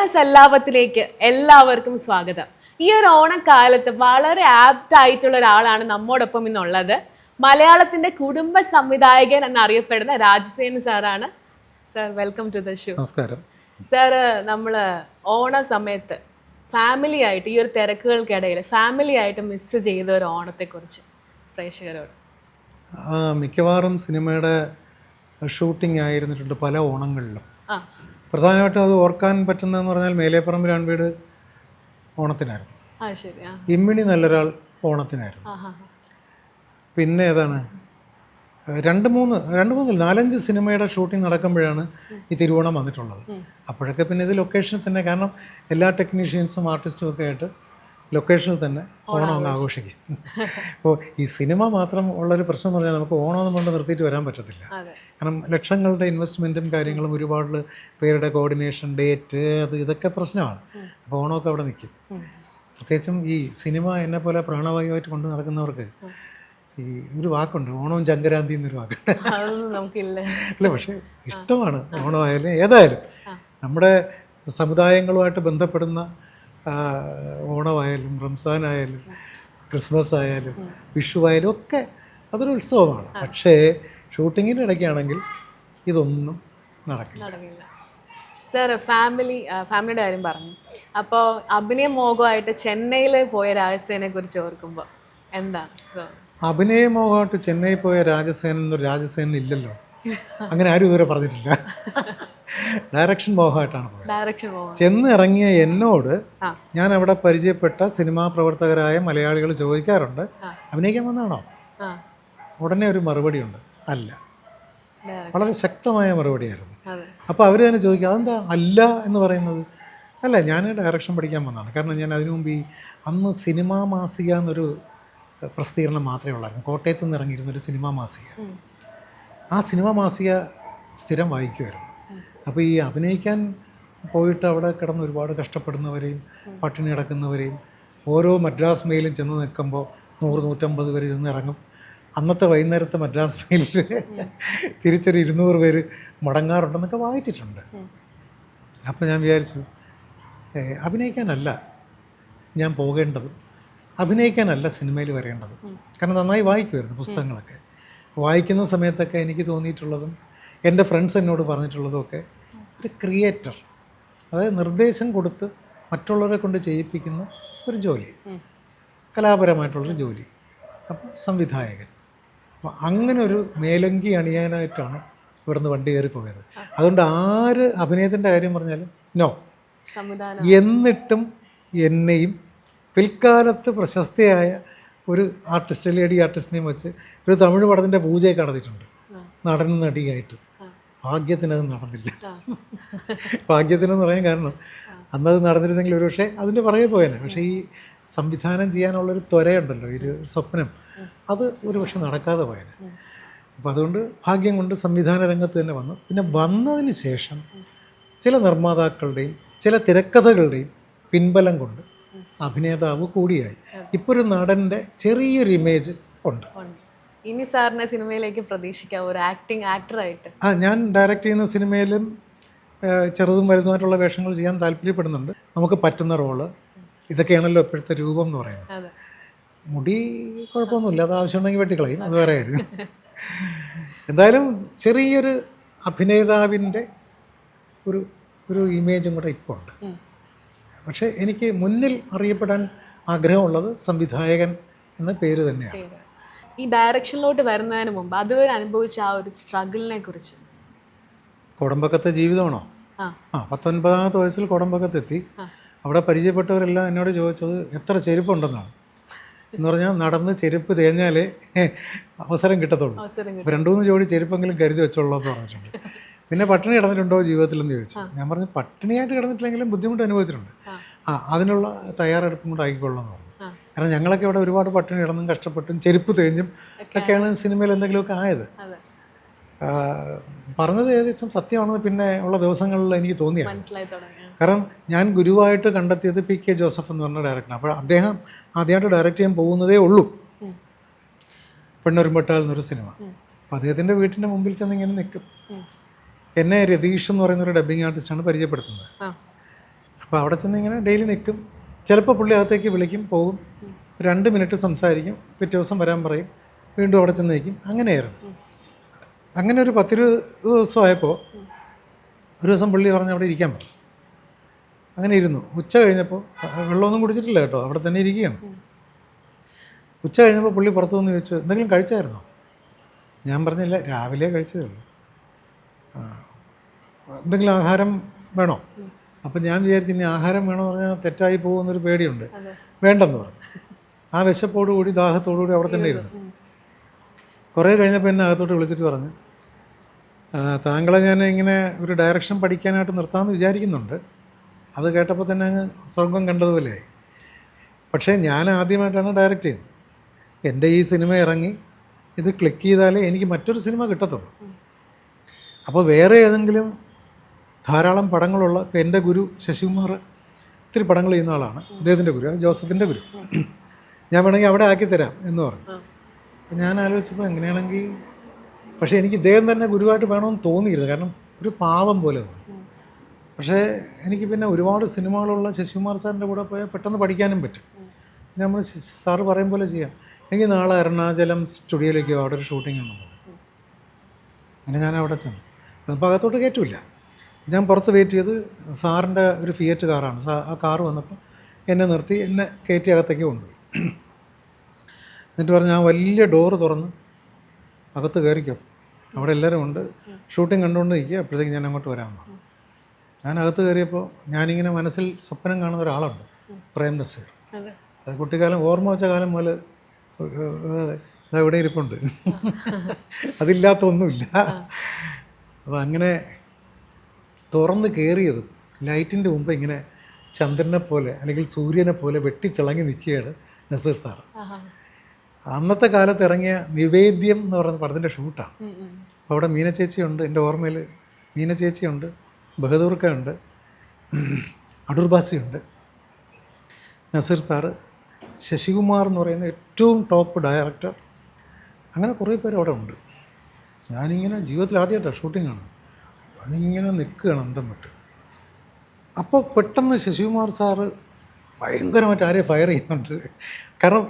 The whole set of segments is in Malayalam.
ഓണസല്ലാപത്തിലേക്ക് എല്ലാവർക്കും സ്വാഗതം. ഈ ഒരു ഓണക്കാലത്ത് വളരെ ആപ്റ്റ് ആയിട്ടുള്ള ഒരാളാണ് നമ്മോടൊപ്പം ഇന്നുള്ളത്. മലയാളത്തിന്റെ കുടുംബ സംവിധായകൻ എന്നറിയപ്പെടുന്ന രാജസേനൻ സാറാണ്. Sir, welcome to the show. നമസ്കാരം സാർ. നമ്മള് ഓണ സമയത്ത് ഫാമിലി ആയിട്ട് ഈ ഒരു തിരക്കുകൾക്കിടയിൽ ഫാമിലി ആയിട്ട് മിസ് ചെയ്ത ഒരു ഓണത്തെക്കുറിച്ച് പ്രേക്ഷകരോട്. മിക്കവാറും സിനിമയുടെ ഷൂട്ടിംഗ് ആയിരുന്നിട്ടുണ്ട് പല ഓണങ്ങളിലും. പ്രധാനമായിട്ടും അത് ഓർക്കാൻ പറ്റുന്നതെന്ന് പറഞ്ഞാൽ മേലേപ്പറമ്പ് വീട് ഓണത്തിനായിരുന്നു, ഇമ്മിണി നല്ലൊരാൾ ഓണത്തിനായിരുന്നു. പിന്നെ ഏതാണ് രണ്ട് മൂന്ന് 4-5 സിനിമയുടെ ഷൂട്ടിംഗ് നടക്കുമ്പോഴാണ് ഈ തിരുവോണം വന്നിട്ടുള്ളത്. അപ്പോഴൊക്കെ പിന്നെ ഇത് ലൊക്കേഷനിൽ തന്നെ, കാരണം എല്ലാ ടെക്നീഷ്യൻസും ആർട്ടിസ്റ്റും ഒക്കെ ആയിട്ട് ലൊക്കേഷനിൽ തന്നെ ഓണം അങ്ങ് ആഘോഷിക്കും. അപ്പോൾ ഈ സിനിമ മാത്രം ഉള്ളൊരു പ്രശ്നം എന്ന് പറഞ്ഞാൽ നമുക്ക് ഓണം കൊണ്ട് നിർത്തിയിട്ട് വരാൻ പറ്റത്തില്ല. കാരണം ലക്ഷങ്ങളുടെ ഇൻവെസ്റ്റ്മെൻറ്റും കാര്യങ്ങളും, ഒരുപാട് പേരുടെ കോർഡിനേഷൻ, ഡേറ്റ്, ഇതൊക്കെ പ്രശ്നമാണ്. അപ്പോൾ ഓണമൊക്കെ അവിടെ നിൽക്കും. പ്രത്യേകിച്ചും ഈ സിനിമ എന്നെ പോലെ പ്രാണവായുവായിട്ട് കൊണ്ട് നടക്കുന്നവർക്ക് ഈ ഒരു വാക്കുണ്ട്, ഓണവും ചങ്കരാന്തി എന്നൊരു വാക്കുണ്ട്. അല്ല, പക്ഷേ ഇഷ്ടമാണ് ഓണമായാലും ഏതായാലും. നമ്മുടെ സമുദായങ്ങളുമായിട്ട് ബന്ധപ്പെടുന്ന ഓണമായാലും റംസാനായാലും ക്രിസ്മസ് ആയാലും വിഷു ആയാലും ഒക്കെ അതൊരു ഉത്സവമാണ്. പക്ഷേ ഷൂട്ടിങ്ങിൻ്റെ ഇടയ്ക്കാണെങ്കിൽ ഇതൊന്നും നടക്കില്ല. സാർ, ഫാമിലിയുടെ കാര്യം പറഞ്ഞു. അപ്പോൾ അഭിനയ മോഹമായിട്ട് ചെന്നൈയിൽ പോയ രാജസേനെ കുറിച്ച് ഓർക്കുമ്പോൾ എന്താണ്? അഭിനയ മോഹമായിട്ട് ചെന്നൈ പോയ രാജസേനൻ ഇല്ലല്ലോ, അങ്ങനെ ആരും ഇതുവരെ പറഞ്ഞിട്ടില്ല. ഡയറക്ഷൻ മോഹമായിട്ടാണ് പോയത്. ചെന്ന് ഇറങ്ങിയ എന്നോട് ഞാൻ അവിടെ പരിചയപ്പെട്ട സിനിമാ പ്രവർത്തകരായ മലയാളികൾ ചോദിക്കാറുണ്ട്, അഭിനയിക്കാൻ വന്നാണോ? ഉടനെ ഒരു മറുപടിയുണ്ട്, അല്ല. വളരെ ശക്തമായ മറുപടിയായിരുന്നു. അപ്പോൾ അവർ തന്നെ ചോദിക്കുക, അതെന്താ അല്ല എന്ന് പറയുന്നത്? അല്ല, ഞാൻ ഡയറക്ഷൻ പഠിക്കാൻ വന്നതാണ്. കാരണം ഞാൻ അതിനു മുമ്പ് അന്ന് സിനിമാ മാസിക എന്നൊരു പ്രസിദ്ധീകരണം മാത്രമേ ഉള്ളായിരുന്നു. കോട്ടയത്ത് നിന്ന് ഇറങ്ങിയിരുന്നൊരു സിനിമാ മാസിക. ആ സിനിമാ മാസിക സ്ഥിരം വായിക്കുമായിരുന്നു. അപ്പോൾ ഈ അഭിനയിക്കാൻ പോയിട്ട് അവിടെ കിടന്ന് ഒരുപാട് കഷ്ടപ്പെടുന്നവരെയും പട്ടിണി കിടക്കുന്നവരെയും, ഓരോ മദ്രാസ് മെയിലും ചെന്ന് നിൽക്കുമ്പോൾ 100-150 പേര് ചെന്ന് ഇറങ്ങും. അന്നത്തെ വൈകുന്നേരത്തെ മദ്രാസ് മെയിലിൽ തിരിച്ചൊരു 200 പേര് മടങ്ങാറുണ്ടെന്നൊക്കെ വായിച്ചിട്ടുണ്ട്. അപ്പോൾ ഞാൻ വിചാരിച്ചു, അഭിനയിക്കാനല്ല ഞാൻ പോകേണ്ടത്, അഭിനയിക്കാനല്ല സിനിമയിൽ വരേണ്ടത്. കാരണം നന്നായി വായിക്കുമായിരുന്നു പുസ്തകങ്ങളൊക്കെ. വായിക്കുന്ന സമയത്തൊക്കെ എനിക്ക് തോന്നിയിട്ടുള്ളതും എൻ്റെ ഫ്രണ്ട്സ് എന്നോട് പറഞ്ഞിട്ടുള്ളതുമൊക്കെ ഒരു ക്രിയേറ്റർ, അതായത് നിർദ്ദേശം കൊടുത്ത് മറ്റുള്ളവരെ കൊണ്ട് ചെയ്യിപ്പിക്കുന്ന ഒരു ജോലി, കലാപരമായിട്ടുള്ളൊരു ജോലി. അപ്പോൾ സംവിധായകൻ. അപ്പോൾ അങ്ങനെ ഒരു മേലങ്കി അണിയാനായിട്ടാണ് ഇവിടുന്ന് വണ്ടി കയറി പോയത്. അതുകൊണ്ട് ആര് അഭിനയത്തിൻ്റെ കാര്യം പറഞ്ഞാലും നോ. എന്നിട്ടും എന്നെയും പിൽക്കാലത്ത് പ്രശസ്തയായ ഒരു ആർട്ടിസ്റ്റ്, ലേഡി ആർട്ടിസ്റ്റിനെയും വെച്ച് ഒരു തമിഴ് പടത്തിൻ്റെ പൂജയൊക്കെ നടത്തിയിട്ടുണ്ട്, നടനും നടിയായിട്ട്. ഭാഗ്യത്തിനത് നടന്നില്ല. ഭാഗ്യത്തിനെന്ന് പറയാൻ കാരണം അന്നത് നടന്നിരുന്നെങ്കിൽ ഒരു പക്ഷേ അതിൻ്റെ പുറകെ പോയേനെ. പക്ഷേ ഈ സംവിധാനം ചെയ്യാനുള്ളൊരു ത്വരയുണ്ടല്ലോ, ഒരു സ്വപ്നം, അത് ഒരു പക്ഷെ നടക്കാതെ പോയേനെ. അപ്പോൾ അതുകൊണ്ട് ഭാഗ്യം കൊണ്ട് സംവിധാന രംഗത്ത് തന്നെ വന്നു. പിന്നെ വന്നതിന് ശേഷം ചില നിർമ്മാതാക്കളുടെയും ചില തിരക്കഥകളുടെയും പിൻബലം കൊണ്ട് അഭിനേതാവ് കൂടിയായി. ഇപ്പോൾ ഒരു നടൻ്റെ ചെറിയൊരു ഇമേജ് ഉണ്ട്. ഇനി സാറിനെ സിനിമയിലേക്ക് പ്രതീക്ഷിക്കാം ഒരു ആക്ടറായിട്ട്? ഞാൻ ഡയറക്റ്റ് ചെയ്യുന്ന സിനിമയിലും ചെറുതും വലുതുമായിട്ടുള്ള വേഷങ്ങൾ ചെയ്യാൻ താല്പര്യപ്പെടുന്നുണ്ട്. നമുക്ക് പറ്റുന്ന റോള്, ഇതൊക്കെയാണല്ലോ ഇപ്പോഴത്തെ രൂപം എന്ന് പറയുന്നത്. മുടി കുഴപ്പമൊന്നുമില്ല, അത് ആവശ്യമുണ്ടെങ്കിൽ വെട്ടിക്കളയും, അത് വേറെ കാര്യം. എന്തായാലും ചെറിയൊരു അഭിനേതാവിൻ്റെ ഒരു ഇമേജും കൂടെ ഇപ്പോൾ ഉണ്ട്. പക്ഷേ എനിക്ക് മുന്നിൽ അറിയപ്പെടാൻ ആഗ്രഹമുള്ളത് സംവിധായകൻ എന്ന പേര് തന്നെയാണ്. ഈ ഡയറക്ഷനിലോട്ട് വരുന്നതിന് മുമ്പ് അതുവരെ അനുഭവിച്ച ആ ഒരു സ്ട്രഗിളിനെ കുറിച്ച്. കോടമ്പക്കത്തെ ജീവിതമാണോ? 19ാമത്തെ വയസ്സിൽ കോടമ്പക്കത്തെത്തി. അവിടെ പരിചയപ്പെട്ടവരെല്ലാം എന്നോട് ചോദിച്ചത് എത്ര ചെരുപ്പുണ്ടെന്നാണ്. എന്ന് പറഞ്ഞാൽ നടന്ന് ചെരുപ്പ് തേഞ്ഞാലേ അവസരം കിട്ടത്തുള്ളൂ. 2-3 ജോഡി ചെരുപ്പെങ്കിലും കരുതി വെച്ചോളൂ എന്ന് പറഞ്ഞിട്ടുണ്ട്. പിന്നെ പട്ടിണി കിടന്നിട്ടുണ്ടോ ജീവിതത്തിലെന്ന് ചോദിച്ചു. ഞാൻ പറഞ്ഞു, പട്ടിണിയായിട്ട് കിടന്നിട്ടില്ലെങ്കിലും ബുദ്ധിമുട്ട് അനുഭവിച്ചിട്ടുണ്ട്. അതിനുള്ള തയ്യാറെടുപ്പും കൂടെ ആക്കിക്കൊള്ളാം എന്ന് പറഞ്ഞു. കാരണം ഞങ്ങളൊക്കെ ഇവിടെ ഒരുപാട് പട്ടിണി കിടന്നും കഷ്ടപ്പെട്ടും ചെരുപ്പ് തേഞ്ഞും ഒക്കെയാണ് സിനിമയിൽ എന്തെങ്കിലുമൊക്കെ ആയത്. പറഞ്ഞത് ഏകദേശം സത്യമാണെന്ന് പിന്നെ ഉള്ള ദിവസങ്ങളിൽ എനിക്ക് തോന്നിയാണ്. കാരണം ഞാൻ ഗുരുവായിട്ട് കണ്ടെത്തിയത് PK ജോസഫ് എന്ന് പറഞ്ഞ ഡയറക്ടറാണ്. അപ്പോൾ അദ്ദേഹം ആദ്യമായിട്ട് ഡയറക്റ്റ് ചെയ്യാൻ പോകുന്നതേ ഉള്ളൂ, പെണ്ണൊരുമ്പെട്ടാൽ എന്നൊരു സിനിമ. അപ്പോൾ അദ്ദേഹത്തിൻ്റെ വീട്ടിൻ്റെ മുമ്പിൽ ചെന്ന് ഇങ്ങനെ നിൽക്കും. എന്നെ രതീഷ് എന്ന് പറയുന്നൊരു ഡബ്ബിങ് ആർട്ടിസ്റ്റാണ് പരിചയപ്പെടുത്തുന്നത്. അപ്പോൾ അവിടെ ചെന്ന് ഇങ്ങനെ ഡെയിലി നിൽക്കും. ചിലപ്പോൾ പുള്ളി അകത്തേക്ക് വിളിക്കും, പോകും, 2 മിനിറ്റ് സംസാരിക്കും, പിറ്റേ ദിവസം വരാൻ പറയും, വീണ്ടും അവിടെ ചെന്ന് നിൽക്കും. അങ്ങനെയായിരുന്നു. അങ്ങനെ ഒരു 10-20 ദിവസമായപ്പോൾ ഒരു ദിവസം പുള്ളി പറഞ്ഞ് അവിടെ ഇരിക്കാൻ പറ്റും. അങ്ങനെ ഇരുന്നു. ഉച്ച കഴിഞ്ഞപ്പോൾ വെള്ളമൊന്നും കുടിച്ചിട്ടില്ല കേട്ടോ, അവിടെ തന്നെ ഇരിക്കുകയാണ്. ഉച്ച കഴിഞ്ഞപ്പോൾ പുള്ളി പുറത്തു വന്ന് ചോദിച്ചു, എന്തെങ്കിലും കഴിച്ചായിരുന്നോ? ഞാൻ പറഞ്ഞില്ല, രാവിലെ കഴിച്ചതേ ഉള്ളൂ. എന്തെങ്കിലും ആഹാരം വേണോ? അപ്പം ഞാൻ വിചാരിച്ചു ഇനി ആഹാരം വേണമെന്ന് പറഞ്ഞാൽ തെറ്റായി പോകുമെന്നൊരു പേടിയുണ്ട്. വേണ്ടെന്ന് പറഞ്ഞു. ആ വിശപ്പോടുകൂടി ദാഹത്തോടുകൂടി അവിടെ തന്നെ ഇരുന്നു. കുറേ കഴിഞ്ഞപ്പോൾ എന്നെ അകത്തോട്ട് വിളിച്ചിട്ട് പറഞ്ഞു, താങ്കളെ ഞാൻ ഇങ്ങനെ ഒരു ഡയറക്ഷൻ പഠിക്കാനായിട്ട് നിർത്താമെന്ന് വിചാരിക്കുന്നുണ്ട്. അത് കേട്ടപ്പോൾ തന്നെ അങ്ങ് സ്വർഗം കണ്ടതുപോലെയായി. പക്ഷേ ഞാൻ ആദ്യമായിട്ടാണ് ഡയറക്റ്റ് ചെയ്യുന്നത്. എൻ്റെ ഈ സിനിമ ഇറങ്ങി ഇത് ക്ലിക്ക് ചെയ്താലേ എനിക്ക് മറ്റൊരു സിനിമ കിട്ടത്തുള്ളൂ. അപ്പോൾ വേറെ ഏതെങ്കിലും ധാരാളം പടങ്ങളുള്ള, ഇപ്പോൾ എൻ്റെ ഗുരു ശശികുമാർ ഒത്തിരി പടങ്ങൾ ചെയ്യുന്ന ആളാണ്, അദ്ദേഹത്തിൻ്റെ ഗുരു, ജോസഫിൻ്റെ ഗുരു. ഞാൻ വേണമെങ്കിൽ അവിടെ ആക്കിത്തരാം എന്ന് പറഞ്ഞു. അപ്പോൾ ഞാൻ ആലോചിച്ചപ്പോൾ എങ്ങനെയാണെങ്കിൽ, പക്ഷേ എനിക്ക് ഇദ്ദേഹം തന്നെ ഗുരുവായിട്ട് വേണമെന്ന് തോന്നിയിരുന്നു. കാരണം ഒരു പാവം പോലെ തോന്നി. പക്ഷേ എനിക്ക് പിന്നെ ഒരുപാട് സിനിമകളുള്ള ശശികുമാർ സാറിൻ്റെ കൂടെ പോയാൽ പെട്ടെന്ന് പഠിക്കാനും പറ്റും. നമ്മൾ സാറ് പറയും പോലെ ചെയ്യാം. എനിക്ക് നാളെ എറണാകുളം സ്റ്റുഡിയോയിലേക്ക് അവിടെ ഒരു ഷൂട്ടിംഗ് ഉണ്ടെന്ന് പറഞ്ഞു. അങ്ങനെ ഞാൻ അവിടെ ചെന്നു. അപ്പോൾ അകത്തോട്ട് കയറ്റില്ല. ഞാൻ പുറത്ത് വെയിറ്റ് ചെയ്ത്, സാറിൻ്റെ ഒരു ഫിയറ്റ് കാറാണ്. ആ കാറ് വന്നപ്പോൾ എന്നെ നിർത്തി, എന്നെ കയറ്റി അകത്തേക്ക് കൊണ്ടുപോയി. എന്നിട്ട് പറഞ്ഞ് ആ വലിയ ഡോറ് തുറന്ന് അകത്ത് കയറിക്കോ, അവിടെ എല്ലാവരും ഉണ്ട്, ഷൂട്ടിംഗ് കണ്ടുകൊണ്ട് നിൽക്കുക, അപ്പോഴത്തേക്ക് ഞാൻ അങ്ങോട്ട് വരാമെന്ന്. ഞാൻ അകത്ത് കയറിയപ്പോൾ ഞാനിങ്ങനെ മനസ്സിൽ സ്വപ്നം കാണുന്ന ഒരാളുണ്ട്, പ്രേം നസീർ. അത് കുട്ടിക്കാലം ഓർമ്മ വെച്ച കാലം മുതൽ അതെവിടെ ഇരിപ്പുണ്ട്. അതില്ലാത്ത ഒന്നുമില്ല. അപ്പോൾ അങ്ങനെ തുറന്ന് കയറിയതും ലൈറ്റിൻ്റെ മുമ്പ് ഇങ്ങനെ ചന്ദ്രനെ പോലെ അല്ലെങ്കിൽ സൂര്യനെ പോലെ വെട്ടിത്തിളങ്ങി നിൽക്കുകയാണ് നസീർ സാർ. അന്നത്തെ കാലത്ത് ഇറങ്ങിയ നിവേദ്യം എന്ന് പറയുന്ന പടത്തിൻ്റെ ഷൂട്ടാണ്. അപ്പോൾ അവിടെ മീന ചേച്ചിയുണ്ട്, എൻ്റെ ഓർമ്മയിൽ മീന ചേച്ചിയുണ്ട്, ബഹദൂർക്കയുണ്ട്, അടൂർ ബാസിയുണ്ട്, നസീർ സാറ്, ശശികുമാർ എന്ന് പറയുന്ന ഏറ്റവും ടോപ്പ് ഡയറക്ടർ, അങ്ങനെ കുറേ പേര് അവിടെ ഉണ്ട്. ഞാനിങ്ങനെ ജീവിതത്തിൽ ആദ്യമായിട്ടാണ് ഷൂട്ടിംഗ് ആണ്. അതിങ്ങനെ നിൽക്കുകയാണ് അന്തം വിട്ട്. അപ്പോൾ പെട്ടെന്ന് ശശികുമാർ സാറ് ഭയങ്കരമായിട്ട് ആരെയും ഫയർ ചെയ്യുന്നുണ്ട്. കാരണം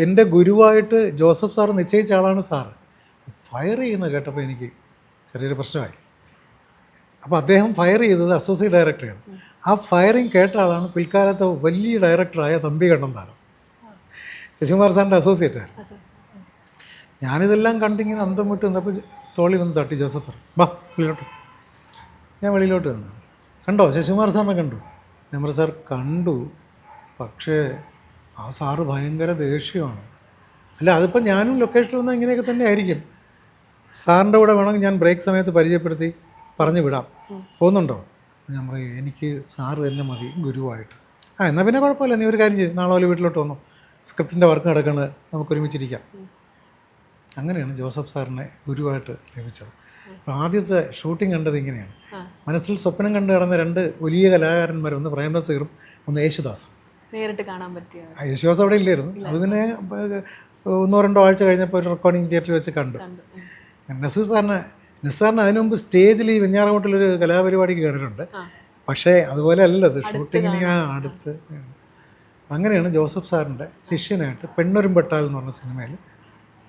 എൻ്റെ ഗുരുവായിട്ട് ജോസഫ് സാറ് നിശ്ചയിച്ച ആളാണ് സാറ്. ഫയർ ചെയ്യുന്നത് കേട്ടപ്പോൾ എനിക്ക് ചെറിയൊരു പ്രശ്നമായി. അപ്പോൾ അദ്ദേഹം ഫയർ ചെയ്തത് അസോസിയേറ്റ് ഡയറക്ടറാണ്. ആ ഫയറിങ് കേട്ട ആളാണ് പിൽക്കാലത്തെ വലിയ ഡയറക്ടറായ തമ്പി കണ്ണന്താനം, ശശികുമാർ സാറിൻ്റെ അസോസിയേറ്റാണ്. ഞാനിതെല്ലാം കണ്ടിങ്ങനെ അന്തം വിട്ട് നിന്നപ്പോൾ തോളി വന്ന് തട്ടി ജോസഫ് സാർ, വാ വെളിയിലോട്ട്. ഞാൻ വെളിയിലോട്ട് വന്നു. കണ്ടോ ശശികുമാർ സാറിനെ കണ്ടു? ഞാൻ പറഞ്ഞു സാർ കണ്ടു, പക്ഷേ ആ സാറ് ഭയങ്കര ദേഷ്യമാണ്. അല്ല അതിപ്പോൾ ഞാനും ലൊക്കേഷനിൽ വന്നാൽ ഇങ്ങനെയൊക്കെ തന്നെ ആയിരിക്കും. സാറിൻ്റെ കൂടെ വേണമെങ്കിൽ ഞാൻ ബ്രേക്ക് സമയത്ത് പരിചയപ്പെടുത്തി പറഞ്ഞു വിടാം, പോകുന്നുണ്ടോ? ഞാൻ പറയും എനിക്ക് സാറ് തന്നെ മതി ഗുരുവായിട്ട്. എന്നാൽ പിന്നെ കുഴപ്പമില്ല, നീ ഒരു കാര്യം ചെയ്യും, നാളെ പോലെ വീട്ടിലോട്ട് വന്നു, സ്ക്രിപ്റ്റിൻ്റെ വർക്ക് നടക്കുന്നത്, നമുക്ക് ഒരുമിച്ചിരിക്കാം. അങ്ങനെയാണ് ജോസഫ് സാറിനെ ഗുരുവായിട്ട് ലഭിച്ചത്. അപ്പോൾ ആദ്യത്തെ ഷൂട്ടിംഗ് കണ്ടത് ഇങ്ങനെയാണ്. മനസ്സിൽ സ്വപ്നം കണ്ട് കിടന്ന 2 വലിയ കലാകാരന്മാർ, ഒന്ന് പ്രേം നസീറും ഒന്ന് യേശുദാസും. നേരിട്ട് കാണാൻ പറ്റിയ യേശുദാസ് അവിടെ ഇല്ലായിരുന്നു. അത് പിന്നെ 1-2 ആഴ്ച കഴിഞ്ഞപ്പോൾ ഒരു റെക്കോർഡിംഗ് തിയേറ്ററിൽ വെച്ച് കണ്ടു. നസീർ സാറിന് അതിനു മുമ്പ് സ്റ്റേജിൽ ഈ വെഞ്ഞാറമൂട്ടിലൊരു കലാപരിപാടിക്ക് കണ്ടിട്ടുണ്ട്. പക്ഷേ അതുപോലെ അല്ലല്ലോ ഇത്, ഷൂട്ടിങ്ങിന് അടുത്ത്. അങ്ങനെയാണ് ജോസഫ് സാറിൻ്റെ ശിഷ്യനായിട്ട് പെണ്ണൊരുമ്പെട്ടാൽ എന്ന് പറഞ്ഞ സിനിമയിൽ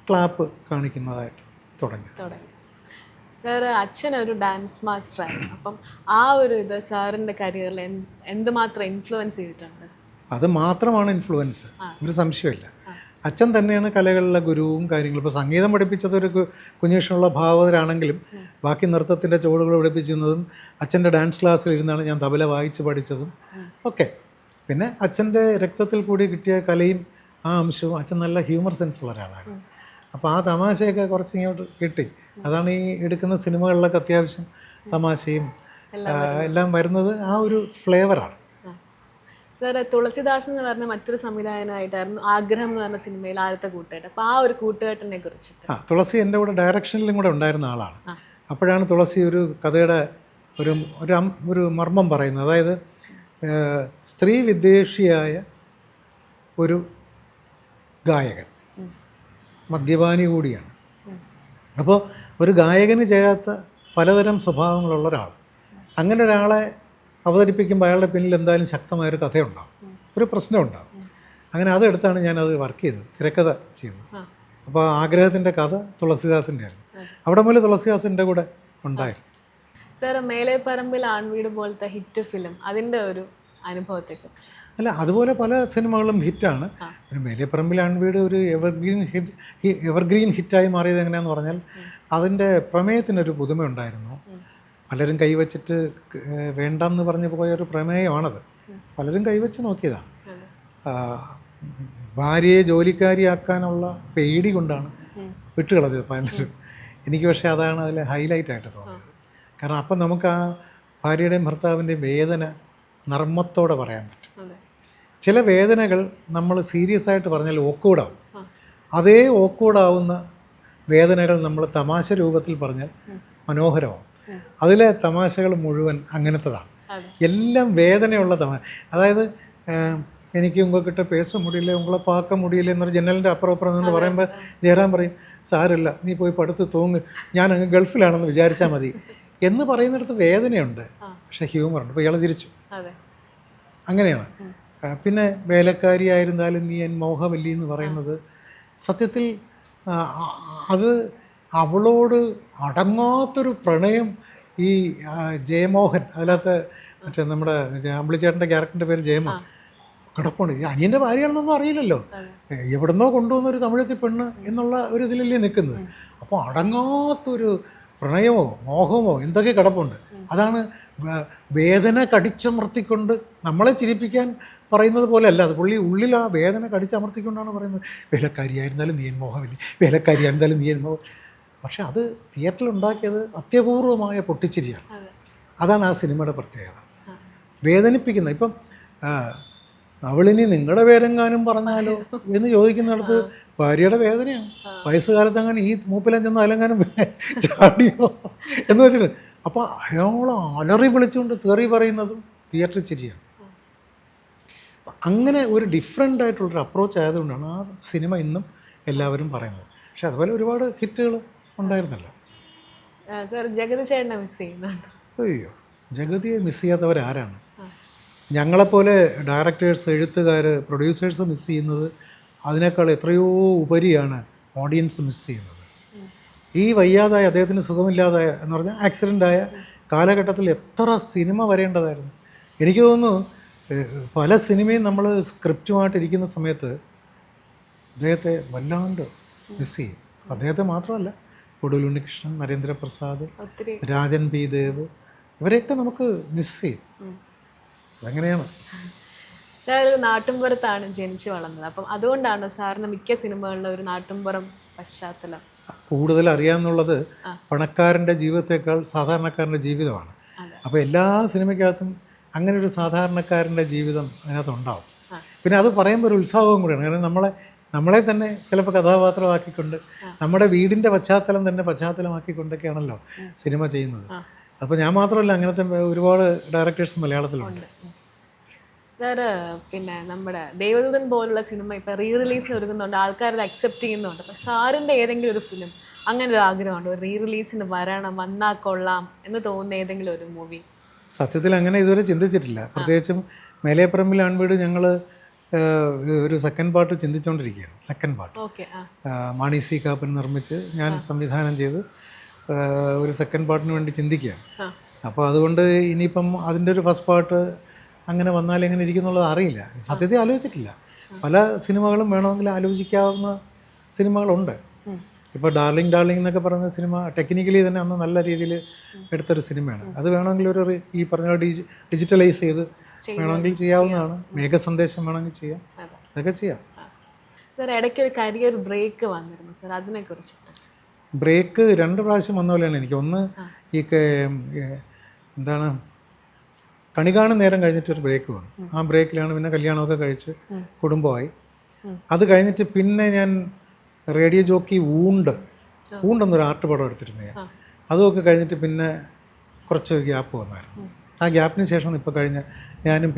ക്ലാപ്പ് കാണിക്കുന്നതായിട്ട് തുടങ്ങി. സാർ അച്ഛൻ ഒരു ഡാൻസ് മാസ്റ്ററായിരുന്നു. അപ്പം ആ ഒരു ഇത് സാറിൻ്റെ കരിയറിൽ എന്തുമാത്രം ഇൻഫ്ലുവൻസ് ചെയ്തിട്ടുണ്ട്? അത് മാത്രമാണ് ഇൻഫ്ലുവൻസ്, ഒരു സംശയമില്ല. അച്ഛൻ തന്നെയാണ് കലകളിലെ ഗുരുവും കാര്യങ്ങളും. ഇപ്പോൾ സംഗീതം പഠിപ്പിച്ചത് ഒരു കുഞ്ഞേഷനുള്ള ഭാവതരാണെങ്കിലും ബാക്കി നൃത്തത്തിൻ്റെ ചുവടുകൾ പഠിപ്പിച്ചിരുന്നതും അച്ഛൻ്റെ ഡാൻസ് ക്ലാസ്സിലിരുന്നാണ് ഞാൻ തബല വായിച്ച് പഠിച്ചതും ഒക്കെ. പിന്നെ അച്ഛൻ്റെ രക്തത്തിൽ കൂടി കിട്ടിയ കലയും ആ അംശവും, അച്ഛൻ നല്ല ഹ്യൂമർ സെൻസ് ഉള്ള ഒരാളാണ്. അപ്പോൾ ആ തമാശയൊക്കെ കുറച്ച് ഇങ്ങോട്ട് കിട്ടി. അതാണ് ഈ എടുക്കുന്ന സിനിമകളിലൊക്കെ അത്യാവശ്യം തമാശയും എല്ലാം വരുന്നത് ആ ഒരു ഫ്ലേവറാണ്. സാർ തുളസിദാസ് എന്ന് പറഞ്ഞ മറ്റൊരു സംവിധായകനായിട്ടായിരുന്നു ആഗ്രഹം എന്ന് പറഞ്ഞ സിനിമയിൽ ആദ്യത്തെ കൂട്ടുകെട്ട്. അപ്പോൾ ആ ഒരു കൂട്ടുകെട്ടിനെ കുറിച്ച്. തുളസി എൻ്റെ കൂടെ ഡയറക്ഷനിലും കൂടെ ഉണ്ടായിരുന്ന ആളാണ്. അപ്പോഴാണ് തുളസി ഒരു കഥയുടെ ഒരു മർമ്മം പറയുന്നത്. അതായത് സ്ത്രീ വിദ്വേഷിയായ ഒരു ഗായകൻ, മദ്യപാനി കൂടിയാണ്. അപ്പോൾ ഒരു ഗായകന് ചേരാത്ത പലതരം സ്വഭാവങ്ങളുള്ള ഒരാൾ, അങ്ങനെ ഒരാളെ അവതരിപ്പിക്കുമ്പോൾ അയാളുടെ പിന്നിൽ എന്തായാലും ശക്തമായൊരു കഥയുണ്ടാകും, ഒരു പ്രശ്നമുണ്ടാകും. അങ്ങനെ അതെടുത്താണ് ഞാനത് വർക്ക് ചെയ്തത്, തിരക്കഥ ചെയ്തത്. അപ്പോൾ ആഗ്രഹത്തിൻ്റെ കഥ തുളസിദാസിൻ്റെ ആയിരുന്നു. അവിടെ മുതൽ തുളസിദാസിൻ്റെ കൂടെ ഉണ്ടായിരുന്നു. സാർ, മേലെപ്പറമ്പിൽ ആൺവീട് പോലത്തെ ഹിറ്റ് ഫിലിം, അതിൻ്റെ ഒരു അനുഭവത്തെക്കുറിച്ച്. അല്ല, അതുപോലെ പല സിനിമകളും ഹിറ്റാണ്. പിന്നെ മേലെപ്പറമ്പിൽ ആൺവീട് ഒരു എവർഗ്രീൻ ഹിറ്റായി മാറിയത് എങ്ങനെയാണെന്ന് പറഞ്ഞാൽ അതിൻ്റെ പ്രമേയത്തിനൊരു പുതുമയുണ്ടായിരുന്നു. പലരും കൈവച്ചിട്ട് വേണ്ടെന്ന് പറഞ്ഞു പോയൊരു പ്രമേയമാണത്. പലരും കൈവച്ച് നോക്കിയതാണ്. ഭാര്യയെ ജോലിക്കാരിയാക്കാനുള്ള പേടി കൊണ്ടാണ് വിട്ടുകളഞ്ഞത് പലരും. എനിക്ക് പക്ഷേ അതാണ് അതിൽ ഹൈലൈറ്റായിട്ട് തോന്നിയത്. കാരണം അപ്പം നമുക്ക് ആ ഭാര്യയുടെയും ഭർത്താവിൻ്റെയും വേദന നർമ്മത്തോടെ പറയാൻ പറ്റും. ചില വേദനകൾ നമ്മൾ സീരിയസ് ആയിട്ട് പറഞ്ഞാൽ ഓക്കൂടാവും. അതേ ഓക്കൂടാവുന്ന വേദനകൾ നമ്മൾ തമാശ രൂപത്തിൽ പറഞ്ഞാൽ മനോഹരമാവും. അതിലെ തമാശകൾ മുഴുവൻ അങ്ങനത്തതാണ്. എല്ലാം വേദനയുള്ള തമാശ. അതായത് എനിക്ക് ഉങ്ങൾക്കിട്ട് പേസ മുടിയില്ല, ഉങ്ങളെ പാക്ക മുടിയില്ല എന്നൊരു ജനലിൻ്റെ അപ്പുറം എന്ന് പറയുമ്പോൾ ജയറാം പറയും, സാരമില്ല, നീ പോയി പടുത്ത് തൂങ്ങ്, ഞാൻ അങ്ങ് ഗൾഫിലാണെന്ന് വിചാരിച്ചാൽ മതി എന്ന് പറയുന്നിടത്ത് വേദനയുണ്ട്, പക്ഷേ ഹ്യൂമറുണ്ട്. അപ്പോൾ ഇയാൾ തിരിച്ചു. അങ്ങനെയാണ്. പിന്നെ വേലക്കാരിയായിരുന്നാലും നീ എൻ മോഹവല്ലി എന്ന് പറയുന്നത് സത്യത്തിൽ അത് അവളോട് അടങ്ങാത്തൊരു പ്രണയം ഈ ജയമോഹൻ, അതിനകത്ത് മറ്റേ നമ്മുടെ അമ്പിളിച്ചേട്ടൻ്റെ ക്യാരക്ടറിൻ്റെ പേര് ജയമോഹൻ കിടപ്പുണ്ട്. അനിയൻ്റെ ഭാര്യയാണെന്നൊന്നും അറിയില്ലല്ലോ, എവിടുന്നോ കൊണ്ടുവന്നൊരു തമിഴത്തി പെണ്ണ് എന്നുള്ള ഒരു ഇതിലല്ലേ നിൽക്കുന്നത്. അപ്പോൾ അടങ്ങാത്തൊരു പ്രണയമോ മോഹമോ എന്തൊക്കെ കിടപ്പുണ്ട്. അതാണ് വേദന കടിച്ചമർത്തിക്കൊണ്ട് നമ്മളെ ചിരിപ്പിക്കാൻ പറയുന്നത് പോലെ അല്ല, അത് പുള്ളി ഉള്ളിൽ ആ വേദന കടിച്ചമർത്തിക്കൊണ്ടാണ് പറയുന്നത്. വേലക്കാരിയായിരുന്നാലും നീ എൻ മോഹവല്ലി, വേലക്കാരിയായിരുന്നാലും നീ എൻ മോഹം. പക്ഷെ അത് തിയേറ്ററിൽ ഉണ്ടാക്കിയത് അത്യപൂർവമായ പൊട്ടിച്ചിരിയാണ്. അതാണ് ആ സിനിമയുടെ പ്രത്യേകത. വേദനിപ്പിക്കുന്ന. ഇപ്പം അവളിനി നിങ്ങളുടെ പേരെങ്ങാനും പറഞ്ഞാലോ എന്ന് ചോദിക്കുന്നിടത്ത് ഭാര്യയുടെ വേദനയാണ്. വയസ്സുകാലത്ത് ഈ മൂപ്പിലാൻ ചെന്ന് അലങ്കാനും ചാടിയോ എന്ന് വെച്ചിട്ട് അപ്പോൾ അയാളെ അലറി വിളിച്ചുകൊണ്ട് തെറി പറയുന്നതും തിയേറ്ററിൽ ചിരിയാണ്. അങ്ങനെ ഒരു ഡിഫറെൻ്റ് ആയിട്ടുള്ളൊരു അപ്രോച്ച് ആയതുകൊണ്ടാണ് ആ സിനിമ ഇന്നും എല്ലാവരും പറയുന്നത്. പക്ഷെ അതുപോലെ ഒരുപാട് ഹിറ്റുകൾ ഉണ്ടായിരുന്നല്ലോ. സാർ, ജഗതി ചേട്ടനെ മിസ് ചെയ്യുന്നുണ്ട്? അയ്യോ, ജഗതിയെ മിസ് ചെയ്യാത്തവരാരാണ്? ഞങ്ങളെപ്പോലെ ഡയറക്ടേഴ്സ്, എഴുത്തുകാർ, പ്രൊഡ്യൂസേഴ്സ് മിസ് ചെയ്യുന്നത് അതിനേക്കാൾ എത്രയോ ഉപരിയാണ് ഓഡിയൻസ് മിസ് ചെയ്യുന്നത്. ഈ വയ്യാതായ, അദ്ദേഹത്തിന് സുഖമില്ലാതായ എന്ന് പറഞ്ഞാൽ ആക്സിഡൻ്റായ കാലഘട്ടത്തിൽ എത്ര സിനിമ വരേണ്ടതായിരുന്നു. എനിക്ക് തോന്നുന്നു പല സിനിമയും നമ്മൾ സ്ക്രിപ്റ്റുമായിട്ടിരിക്കുന്ന സമയത്ത് അദ്ദേഹത്തെ വല്ലാണ്ട് മിസ് ചെയ്യും. അദ്ദേഹത്തെ മാത്രമല്ല, ഒടുവിൽ ഉണ്ണികൃഷ്ണൻ, നരേന്ദ്രപ്രസാദ്, രാജൻ പി ദേവ്, ഇവരെയൊക്കെ നമുക്ക് മിസ് ചെയ്യും. അതെങ്ങനെയാണ്. സാർ ഒരു നാട്ടിൻപുറത്താണ് ജനിച്ചു വളർന്നത്. അപ്പം അതുകൊണ്ടാണ് സാറിന് മിക്ക സിനിമകളിലും ഒരു നാട്ടിൻപുറം പശ്ചാത്തലം കൂടുതൽ അറിയാമെന്നുള്ളത് പണക്കാരൻ്റെ ജീവിതത്തേക്കാൾ സാധാരണക്കാരൻ്റെ ജീവിതമാണ്. അപ്പോൾ എല്ലാ സിനിമയ്ക്കകത്തും അങ്ങനെ ഒരു സാധാരണക്കാരൻ്റെ ജീവിതം അതിനകത്തുണ്ടാവും. പിന്നെ അത് പറയുമ്പോൾ ഒരു ഉത്സാഹവും കൂടിയാണ്. കാരണം നമ്മളെ തന്നെ ചിലപ്പോൾ കഥാപാത്രമാക്കിക്കൊണ്ട് നമ്മുടെ വീടിൻ്റെ പശ്ചാത്തലം തന്നെ പശ്ചാത്തലമാക്കിക്കൊണ്ടൊക്കെയാണല്ലോ സിനിമ ചെയ്യുന്നത്. അപ്പോൾ ഞാൻ മാത്രമല്ല, അങ്ങനത്തെ ഒരുപാട് ഡയറക്ടേഴ്സ് മലയാളത്തിലുണ്ട്. സാറ്, പിന്നെ നമ്മുടെ ദേവദൂതൻ പോലുള്ള സിനിമ ഇപ്പോൾ റീ റിലീസിന് ഒരുങ്ങുന്നുണ്ട്, ആൾക്കാരത് അക്സെപ്റ്റ് ചെയ്യുന്നുണ്ട്. അപ്പോൾ സാറിൻ്റെ ഏതെങ്കിലും ഒരു ഫിലിം അങ്ങനെ ഒരു ആഗ്രഹമുണ്ട്, ഒരു റീ റിലീസിന് വന്നാൽ കൊള്ളാം എന്ന് തോന്നുന്ന ഏതെങ്കിലും ഒരു മൂവി? സത്യത്തിൽ അങ്ങനെ ഇതുവരെ ചിന്തിച്ചിട്ടില്ല. പ്രത്യേകിച്ചും മേലെപ്പറമ്പിൽ ആൺവീട് ഞങ്ങൾ ഒരു സെക്കൻഡ് പാർട്ട് ചിന്തിച്ചുകൊണ്ടിരിക്കുകയാണ്. സെക്കൻഡ് പാർട്ട് മാണി സി കാപ്പൻ നിർമ്മിച്ച് ഞാൻ സംവിധാനം ചെയ്ത് ഒരു സെക്കൻഡ് പാർട്ടിന് വേണ്ടി ചിന്തിക്കുകയാണ്. അപ്പോൾ അതുകൊണ്ട് ഇനിയിപ്പം അതിൻ്റെ ഒരു ഫസ്റ്റ് പാർട്ട് അങ്ങനെ വന്നാൽ എങ്ങനെ ഇരിക്കുന്നുള്ളത് അറിയില്ല. സത്യത്തിൽ ആലോചിച്ചിട്ടില്ല. പല സിനിമകളും വേണമെങ്കിൽ ആലോചിക്കാവുന്ന സിനിമകളുണ്ട്. ഇപ്പോൾ ഡാർലിംഗ് എന്നൊക്കെ പറയുന്ന സിനിമ ടെക്നിക്കലി തന്നെ അന്ന് നല്ല രീതിയിൽ എടുത്തൊരു സിനിമയാണ്. അത് വേണമെങ്കിൽ ഈ പറഞ്ഞ ഡിജിറ്റലൈസ് ചെയ്ത് വേണമെങ്കിൽ ചെയ്യാവുന്നതാണ്. മേഘസന്ദേശം വേണമെങ്കിൽ ചെയ്യാം, അതൊക്കെ ചെയ്യാം. സാർ, ഇടയ്ക്ക് ഒരു കരിയർ ബ്രേക്ക് വന്നിരുന്നു സാർ, അതിനെക്കുറിച്ച്? ബ്രേക്ക് 2 പ്രാവശ്യം വന്ന പോലെയാണ് എനിക്ക്. ഒന്ന് എന്താണ് കണി കാണും നേരം കഴിഞ്ഞിട്ടൊരു ബ്രേക്ക് വന്നു. ആ ബ്രേക്കിലാണ് പിന്നെ കല്യാണമൊക്കെ കഴിച്ച് കുടുംബമായി. അത് കഴിഞ്ഞിട്ട് പിന്നെ ഞാൻ റേഡിയോ ജോക്കി ഊണ്ടെന്നൊരു ആർട്ട് പടം എടുത്തിരുന്നു ഞാൻ. അതുമൊക്കെ കഴിഞ്ഞിട്ട് പിന്നെ കുറച്ചൊരു ഗ്യാപ്പ് വന്നായിരുന്നു. ആ ഗ്യാപ്പിന് ശേഷം ഇപ്പോൾ കഴിഞ്ഞ ഞാനും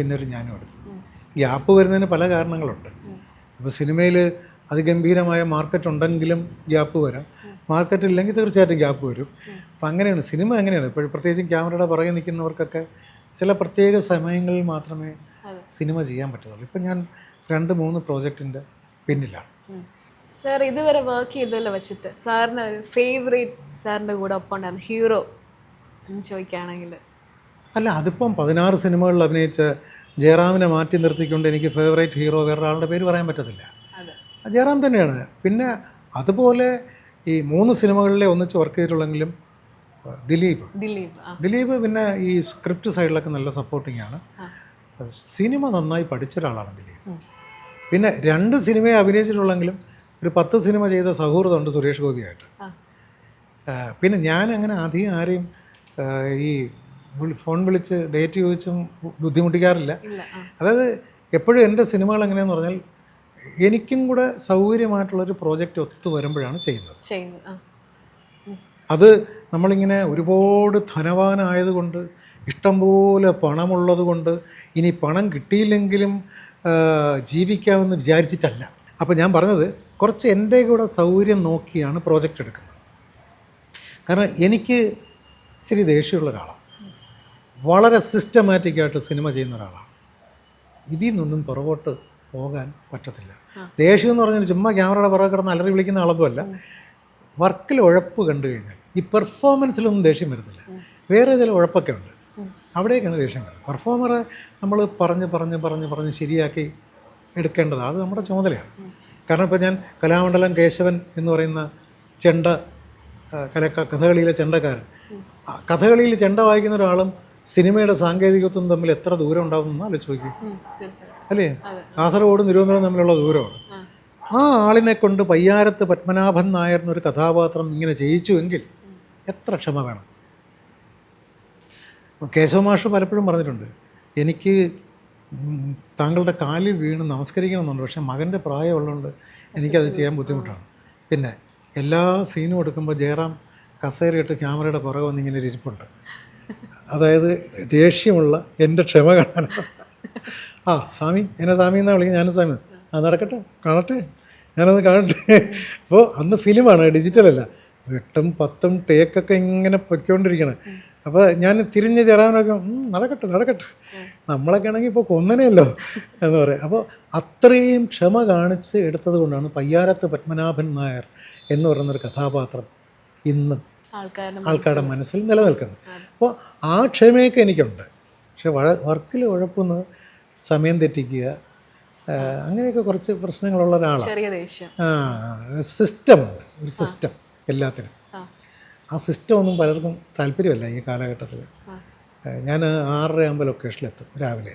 എടുത്തു. ഗ്യാപ്പ് വരുന്നതിന് പല കാരണങ്ങളുണ്ട്. അപ്പോൾ സിനിമയിൽ അതിഗംഭീരമായ മാർക്കറ്റ് ഉണ്ടെങ്കിലും ഗ്യാപ്പ് വരാം, മാർക്കറ്റ് ഇല്ലെങ്കിൽ തീർച്ചയായിട്ടും ഗ്യാപ്പ് വരും. അപ്പം അങ്ങനെയാണ് സിനിമ. അങ്ങനെയാണ് ഇപ്പോൾ പ്രത്യേകിച്ചും ക്യാമറയുടെ പുറകെ നിൽക്കുന്നവർക്കൊക്കെ ചില പ്രത്യേക സമയങ്ങളിൽ മാത്രമേ സിനിമ ചെയ്യാൻ പറ്റുള്ളൂ. ഇപ്പം ഞാൻ 2-3 പ്രോജക്റ്റിൻ്റെ പിന്നിലാണ്. സാർ ഇതുവരെ വർക്ക് ചെയ്തല്ലോ വെച്ചിട്ട് സാറിന് ഒരു ഫേവറേറ്റ് സാറിൻ്റെ കൂടെ ഒപ്പം ഉണ്ടായിരുന്ന ഹീറോ എന്ന് ചോദിക്കുകയാണെങ്കിൽ? അല്ല, അതിപ്പം 16 സിനിമകളിൽ അഭിനയിച്ച ജയറാമിനെ മാറ്റി നിർത്തിക്കൊണ്ട് എനിക്ക് ഫേവറേറ്റ് ഹീറോ വേറൊരാളുടെ പേര് പറയാൻ പറ്റത്തില്ല. ജയറാം തന്നെയാണ്. പിന്നെ അതുപോലെ ഈ 3 സിനിമകളിലെ ഒന്നിച്ച് വർക്ക് ചെയ്തിട്ടുള്ളെങ്കിലും ദിലീപ് പിന്നെ ഈ സ്ക്രിപ്റ്റ് സൈഡിലൊക്കെ നല്ല സപ്പോർട്ടിങ് ആണ്. സിനിമ നന്നായി പഠിച്ച ഒരാളാണ് ദിലീപ്. പിന്നെ 2 സിനിമയെ അഭിനയിച്ചിട്ടുള്ളെങ്കിലും ഒരു 10 സിനിമ ചെയ്ത സൗഹൃദമുണ്ട് സുരേഷ് ഗോപിയായിട്ട്. പിന്നെ ഞാൻ അങ്ങനെ അധികം ആരെയും ഈ ഫോൺ വിളിച്ച് ഡേറ്റ് ചോദിച്ചും ബുദ്ധിമുട്ടിക്കാറില്ല. അതായത് എപ്പോഴും എൻ്റെ സിനിമകൾ എങ്ങനെയാണെന്ന് പറഞ്ഞാൽ എനിക്കും കൂടെ സൗകര്യമായിട്ടുള്ളൊരു പ്രോജക്റ്റ് ഒത്തു വരുമ്പോഴാണ് ചെയ്യുന്നത്. അത് നമ്മളിങ്ങനെ ഒരുപാട് ധനവാനായതുകൊണ്ട് ഇഷ്ടംപോലെ പണമുള്ളത് കൊണ്ട് ഇനി പണം കിട്ടിയില്ലെങ്കിലും ജീവിക്കാമെന്ന് വിചാരിച്ചിട്ടല്ല. അപ്പോൾ ഞാൻ പറഞ്ഞത് കുറച്ച് എൻ്റെ കൂടെ സൗകര്യം നോക്കിയാണ് പ്രോജക്റ്റ് എടുക്കുന്നത്. കാരണം എനിക്ക് ഇച്ചിരി ദേഷ്യമുള്ള ഒരാളാണ്, വളരെ സിസ്റ്റമാറ്റിക്കായിട്ട് സിനിമ ചെയ്യുന്ന ഒരാളാണ്. ഇതിൽ നിന്നൊന്നും പുറകോട്ട് പോകാൻ പറ്റത്തില്ല. ദേഷ്യം എന്ന് പറഞ്ഞാൽ ചുമ്മാ ക്യാമറയുടെ പുറകെ കിടന്ന് അലറി വിളിക്കുന്ന ആളൊന്നുമല്ല. വർക്കിൽ ഉഴപ്പ് കണ്ടു കഴിഞ്ഞാൽ ഈ പെർഫോമൻസിലൊന്നും ദേഷ്യം വരുന്നില്ല. വേറെ ചില ഉഴപ്പൊക്കെ ഉണ്ട്, അവിടേക്കാണ് ദേഷ്യം വരുന്നത്. പെർഫോമറെ നമ്മൾ പറഞ്ഞ് ശരിയാക്കി എടുക്കേണ്ടതാണ്, അത് നമ്മുടെ ചുമതലയാണ്. കാരണം ഇപ്പോൾ ഞാൻ കലാമണ്ഡലം കേശവൻ എന്ന് പറയുന്ന ചെണ്ട കഥകളിയിലെ ചെണ്ടക്കാരൻ, കഥകളിയിൽ ചെണ്ട വായിക്കുന്ന ഒരാളും സിനിമയുടെ സാങ്കേതികത്വം തമ്മിൽ എത്ര ദൂരം ഉണ്ടാകുമെന്ന് ആലോചിച്ച് നോക്കി, അല്ലേ? കാസർഗോഡും തിരുവനന്തപുരം തമ്മിലുള്ള ദൂരമാണ്. ആ ആളിനെ കൊണ്ട് പയ്യാരത്ത് പത്മനാഭൻ നായർ എന്നൊരു കഥാപാത്രം ഇങ്ങനെ ചെയ്യിച്ചുവെങ്കിൽ എത്ര ക്ഷമ വേണം. കേശവമാഷ് പലപ്പോഴും പറഞ്ഞിട്ടുണ്ട്, എനിക്ക് താങ്കളുടെ കാലിൽ വീണ് നമസ്കരിക്കണമെന്നുണ്ട്, പക്ഷേ മകൻ്റെ പ്രായമുള്ളതുകൊണ്ട് എനിക്കത് ചെയ്യാൻ ബുദ്ധിമുട്ടാണ്. പിന്നെ എല്ലാ സീനും എടുക്കുമ്പോൾ ജയറാം കസേരയിട്ട് ക്യാമറയുടെ പുറകെ വന്നിങ്ങനെ ഒരു ഇരിപ്പുണ്ട്. അതായത് ദേഷ്യമുള്ള എൻ്റെ ക്ഷമ കാണാനാണ്. സ്വാമി എന്നെ സ്വാമി എന്നാണ് വിളിക്കുന്നത്, ഞാനും സ്വാമി. നടക്കട്ടെ, കാണട്ടെ, ഞാനത് കാണട്ടെ. അപ്പോൾ അന്ന് ഫിലിമാണ്, ഡിജിറ്റലല്ല. 8ഉം 10ഉം ടേക്കൊക്കെ ഇങ്ങനെ പൊയ്ക്കൊണ്ടിരിക്കണം. അപ്പോൾ ഞാൻ തിരിഞ്ഞ് ജയറാമിനൊക്കെ നടക്കട്ടെ, നമ്മളൊക്കെ ആണെങ്കിൽ ഇപ്പോൾ കൊന്നനെയല്ലോ എന്ന് പറയാം. അപ്പോൾ അത്രയും ക്ഷമ കാണിച്ച് എടുത്തത് കൊണ്ടാണ് പയ്യാരത്ത് പത്മനാഭൻ നായർ എന്ന് പറയുന്നൊരു കഥാപാത്രം ഇന്നും ആൾക്കാരുടെ മനസ്സിൽ നിലനിൽക്കുന്നത്. അപ്പോൾ ആ ക്ഷമയൊക്കെ എനിക്കുണ്ട്. പക്ഷെ വർക്കിൽ ഉഴപ്പുന്ന സമയം തെറ്റിക്കുക, അങ്ങനെയൊക്കെ കുറച്ച് പ്രശ്നങ്ങളുള്ള ഒരാളാണ്. സിസ്റ്റമുണ്ട്, ഒരു സിസ്റ്റം എല്ലാത്തിനും. ആ സിസ്റ്റം ഒന്നും പലർക്കും താല്പര്യമല്ല ഈ കാലഘട്ടത്തിൽ. ഞാൻ 6:30 ലൊക്കേഷനിലെത്തും രാവിലെ.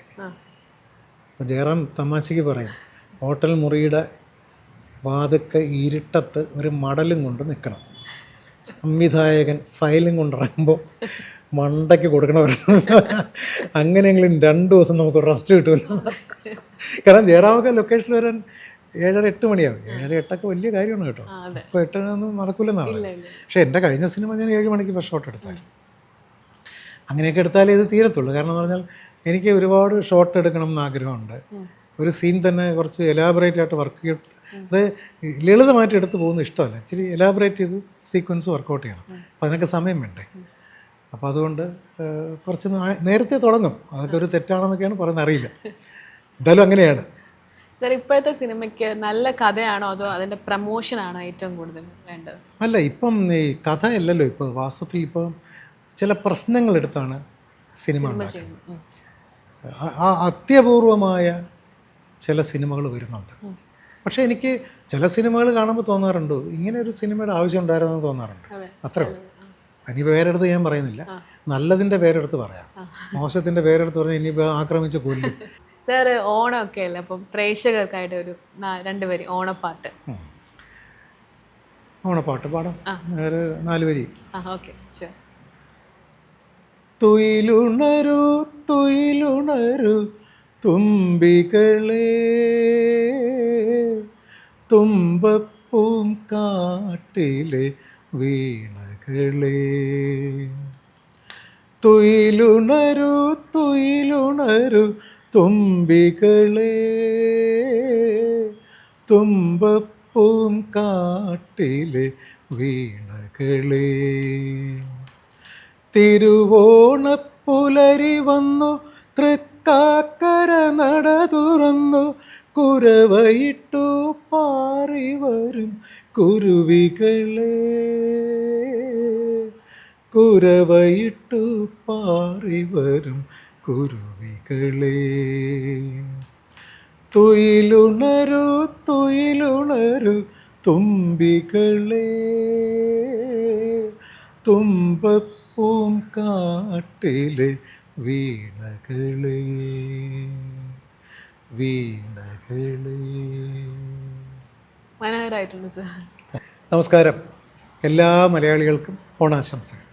അപ്പോൾ ജയറാം തമാശയ്ക്ക് പറയും, ഹോട്ടൽ മുറിയുടെ വാതുക്കെ ഇരുട്ടത്ത് ഒരു മടലും കൊണ്ട് നിൽക്കണം. സംവിധായകൻ ഫയലും കൊണ്ടിറങ്ങുമ്പോൾ മണ്ടയ്ക്ക് കൊടുക്കണമായിരുന്നു. അങ്ങനെയെങ്കിലും 2 ദിവസം നമുക്ക് റെസ്റ്റ് കിട്ടുമല്ലോ. കാരണം ജയറാമൊക്കെ ലൊക്കേഷനിൽ വരാൻ 7:30-8 മണിയാവും. 7:30-8 വലിയ കാര്യമാണ് കേട്ടോ. ഇപ്പോൾ 8 നടക്കില്ലെന്നാണ്. പക്ഷേ എൻ്റെ കഴിഞ്ഞ സിനിമ ഞാൻ 7 മണിക്ക് ഫസ്റ്റ് ഷോട്ട് എടുത്തായിരുന്നു. അങ്ങനെയൊക്കെ എടുത്താലേ ഇത് തീരത്തുള്ളൂ. കാരണം എന്ന് പറഞ്ഞാൽ എനിക്ക് ഒരുപാട് ഷോട്ട് എടുക്കണം എന്ന് ആഗ്രഹമുണ്ട്. ഒരു സീൻ തന്നെ കുറച്ച് എലാബറേറ്റ് ആയിട്ട് വർക്ക് അത് ലളിതമായിട്ട് എടുത്ത് പോകുന്നത് ഇഷ്ടമല്ല. ഇച്ചിരി എലാബറേറ്റ് ചെയ്ത് സീക്വൻസ് വർക്കൗട്ട് ചെയ്യണം. അപ്പോൾ അതിനൊക്കെ സമയം വേണ്ടേ. അപ്പോൾ അതുകൊണ്ട് കുറച്ച് നേരത്തെ തുടങ്ങും. അതൊക്കെ ഒരു തെറ്റാണെന്നൊക്കെയാണ് പറയുന്നത്, അറിയില്ല. എന്തായാലും അങ്ങനെയാണ്. സാർ, ഇപ്പോഴത്തെ സിനിമയ്ക്ക് നല്ല കഥയാണോ അതോ അതിൻ്റെ പ്രമോഷനാണോ ഏറ്റവും കൂടുതൽ വേണ്ടത്? അല്ല, ഇപ്പം ഈ കഥ അല്ലല്ലോ. ഇപ്പോൾ വാസ്തവത്തിൽ ഇപ്പം ചില പ്രശ്നങ്ങളെടുത്താണ് സിനിമ ഉണ്ടാക്കുന്നത്. അത്യപൂർവമായ ചില സിനിമകൾ വരുന്നുണ്ട്. പക്ഷേ എനിക്ക് ചില സിനിമകൾ കാണുമ്പോൾ തോന്നാറുണ്ട്, ഇങ്ങനെ ഒരു സിനിമയുടെ ആവശ്യം ഉണ്ടായിരുന്നെന്ന് തോന്നാറുണ്ട്. അത്രേ ഉള്ളൂ. ഇനി പേരെടുത്ത് ഞാൻ പറയുന്നില്ല, നല്ലതിൻ്റെ പേരെടുത്ത് പറയാം. മോശത്തിൻ്റെ പേരെടുത്ത് പറഞ്ഞാൽ ഇനിയിപ്പോൾ ആക്രമിച്ച് കൊല്ലും. സാർ, ഓണമൊക്കെ അല്ലേ, അപ്പം പ്രേക്ഷകർക്കായിട്ട് ഒരു 2 വരി ഓണപ്പാട്ട് പാടാം. ഒരു 4 വരി. ഓക്കെ, ശരി. തുയിലുണരു തുയിലുണരു തുമ്പികളെ, തുമ്പപ്പൂം കാട്ടിലെ വീണകളെ. തുയിലുണരു തുയിലുണരു തുമ്പികളെ, തുമ്പപ്പൂം കാട്ടിലെ വീണകളെ. തിരുവോണ പുലരി വന്നു തൃക്കാക്കര നട തുറന്നു കുരവയിട്ടു പാറി വരും കുരുവികളെ കുരവയിട്ടു പാറി വരും കുരുവികളെ തുയിലുണരു തുയിലുണരു തുമ്പികളെ തുമ്പപ്പൂം കാട്ടിലെ വീണകളെ വീണകളെ. മനോഹരമായിട്ടുണ്ട് സർ. നമസ്കാരം. എല്ലാ മലയാളികൾക്കും ഓണാശംസകൾ.